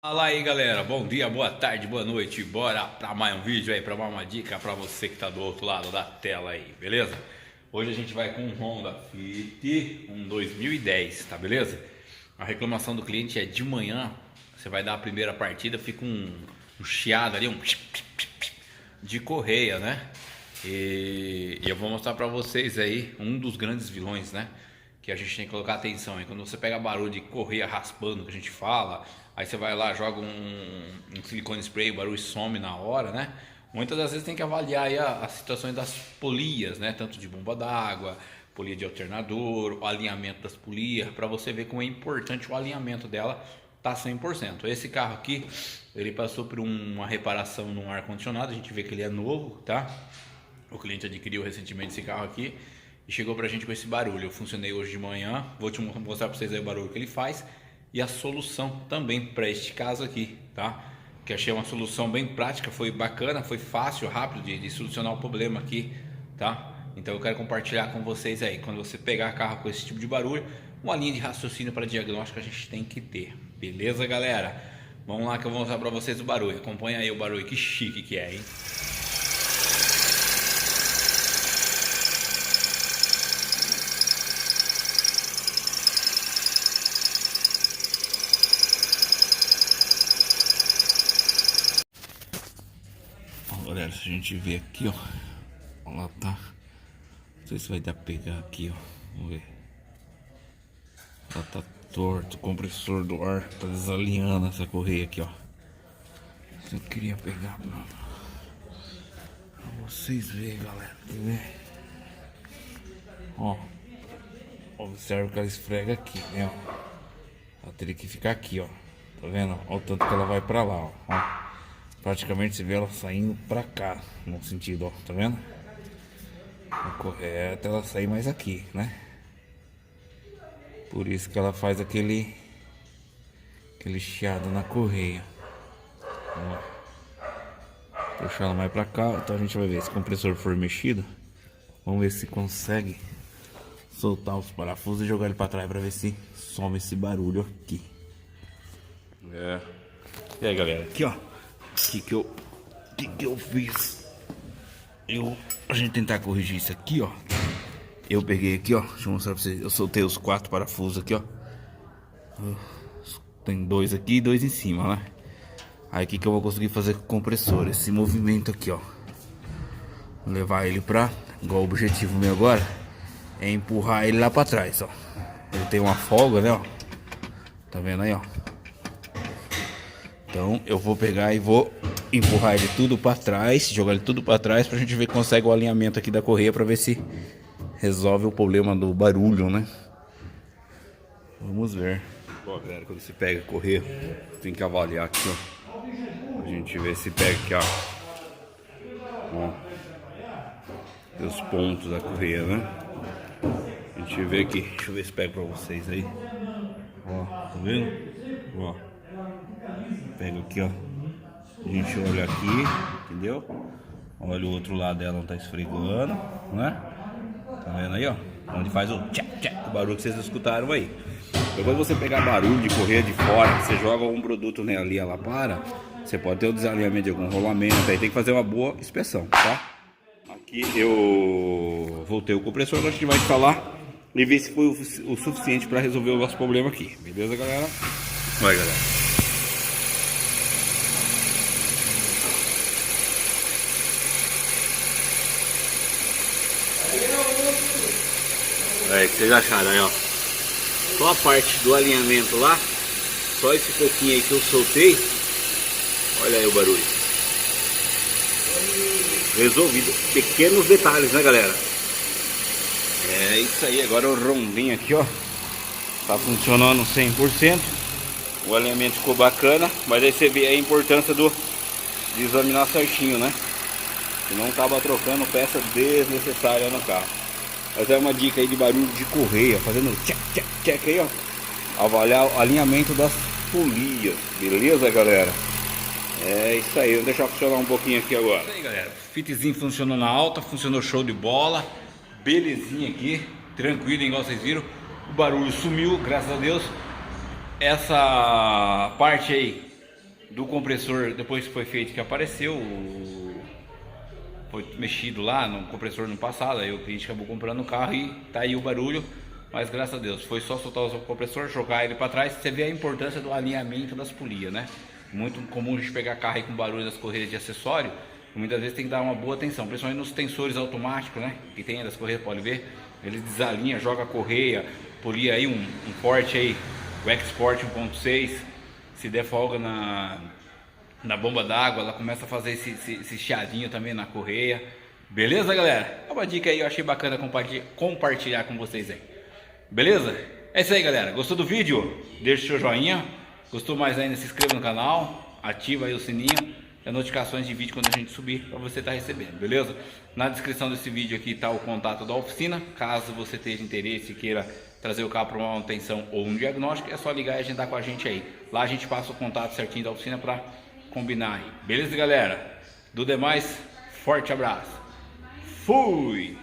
Fala aí galera, bom dia, boa tarde, boa noite, bora pra mais um vídeo aí, pra mais uma dica pra você que tá do outro lado da tela aí, beleza? Hoje a gente vai com um Honda Fit, um 2010, tá beleza? A reclamação do cliente é de manhã, você vai dar a primeira partida, fica um chiado ali, de correia, né? E eu vou mostrar pra vocês aí um dos grandes vilões, né? Que a gente tem que colocar atenção aí. Quando você pega barulho de correia raspando, que a gente fala, aí você vai lá, joga um silicone spray, o barulho some na hora, né? Muitas das vezes tem que avaliar aí as situações das polias, né? Tanto de bomba d'água, polia de alternador, o alinhamento das polias, para você ver como é importante o alinhamento dela tá 100%. Esse carro aqui, ele passou por uma reparação no ar-condicionado, a gente vê que ele é novo, tá? O cliente adquiriu recentemente esse carro aqui e chegou pra gente com esse barulho. Eu funcionei hoje de manhã, vou te mostrar pra vocês aí o barulho que ele faz e a solução também para este caso aqui, tá? Que achei uma solução bem prática, foi bacana, foi fácil, rápido de solucionar o problema aqui, tá? Então eu quero compartilhar com vocês aí, quando você pegar carro com esse tipo de barulho, uma linha de raciocínio para diagnóstico a gente tem que ter, beleza galera? Vamos lá que eu vou mostrar pra vocês o barulho, acompanha aí o barulho, que chique que é, hein? Galera, se a gente ver aqui, ó, ela tá, não sei se vai dar pra pegar aqui, ó, vamos ver, ela tá torto, o compressor do ar tá desalinhando essa correia aqui, ó. Eu queria pegar pra vocês verem, galera, quer ver? Ó, observa que ela esfrega aqui, né, ó. Ela teria que ficar aqui, ó, tá vendo? Olha o tanto que ela vai pra lá, ó. Praticamente você vê ela saindo pra cá, no sentido, ó, tá vendo? O correto é ela sair mais aqui, né? Por isso que ela faz aquele chiado na correia. Ó. Puxar ela mais pra cá, então a gente vai ver se o compressor for mexido. Vamos ver se consegue soltar os parafusos e jogar ele pra trás pra ver se some esse barulho aqui. É. E aí galera, aqui ó. O que eu fiz? A gente tentar corrigir isso aqui, ó. Eu peguei aqui, ó. Deixa eu mostrar pra vocês. Eu soltei os 4 parafusos aqui, ó. Tem 2 aqui e 2 em cima, né? Aí o que eu vou conseguir fazer com o compressor? Esse movimento aqui, ó. Vou levar ele pra... Igual o objetivo meu agora é empurrar ele lá pra trás, ó. Ele tem uma folga, né, ó. Tá vendo aí, ó. Então eu vou pegar e vou empurrar ele tudo para trás, jogar ele tudo para trás pra gente ver que consegue o alinhamento aqui da correia para ver se resolve o problema do barulho, né? Vamos ver. Bom, galera, quando você pega a correia, tem que avaliar aqui, ó. A gente vê se pega aqui, ó. Tem os pontos da correia, né? A gente vê aqui, deixa eu ver se pega pra vocês aí. Ó, tá vendo? Ó. Pega aqui, ó. A gente olha aqui, entendeu? Olha o outro lado dela, não tá esfregando, né? Tá vendo aí, ó? Onde faz o tchac, tchac, o barulho que vocês escutaram aí. Então, quando você pegar barulho de correia de fora, você joga um produto nela ali, ela para, você pode ter o desalinhamento de algum rolamento, aí tem que fazer uma boa inspeção, tá? Aqui eu voltei o compressor, agora a gente vai instalar e ver se foi o suficiente para resolver o nosso problema aqui. Beleza, galera? Vai, galera. É, o que vocês acharam aí, ó? Só a parte do alinhamento lá, só esse pouquinho aí que eu soltei. Olha aí o barulho. Resolvido. Pequenos detalhes, né, galera? É isso aí, agora o rondinho aqui, ó. Tá funcionando 100%. O alinhamento ficou bacana, mas aí você vê a importância de examinar certinho, né? Senão tava trocando peça desnecessária no carro. Mas é uma dica aí de barulho de correia, fazendo check, check, check aí, ó. Avaliar o alinhamento das polias, beleza, galera? É isso aí, vou deixar funcionar um pouquinho aqui agora. É isso aí, galera. Fitzinho funcionou na alta, funcionou show de bola. Belezinha aqui, tranquilo, igual vocês viram. O barulho sumiu, graças a Deus. Essa parte aí do compressor, depois que foi feito, que apareceu, foi mexido lá no compressor no passado, aí o cliente acabou comprando o carro e tá aí o barulho, mas graças a Deus, foi só soltar o compressor, jogar ele para trás. Você vê a importância do alinhamento das polias, né? Muito comum a gente pegar carro aí com barulho das correias de acessório, muitas vezes tem que dar uma boa atenção, principalmente nos tensores automáticos, né? Que tem das correias, pode ver, ele desalinha, joga a correia, polia aí um corte aí, o Export 1.6, se der folga na bomba d'água, ela começa a fazer esse chiadinho também na correia. Beleza, galera? É uma dica aí, eu achei bacana compartilhar com vocês aí. Beleza? É isso aí, galera. Gostou do vídeo? Deixa o seu joinha. Gostou mais ainda, se inscreva no canal, ativa aí o sininho e as notificações de vídeo quando a gente subir, para você estar recebendo, beleza? Na descrição desse vídeo aqui está o contato da oficina. Caso você tenha interesse e queira trazer o carro para uma manutenção ou um diagnóstico, é só ligar e agendar com a gente aí. Lá a gente passa o contato certinho da oficina para combinar aí. Beleza, galera? Do demais, forte abraço. Fui!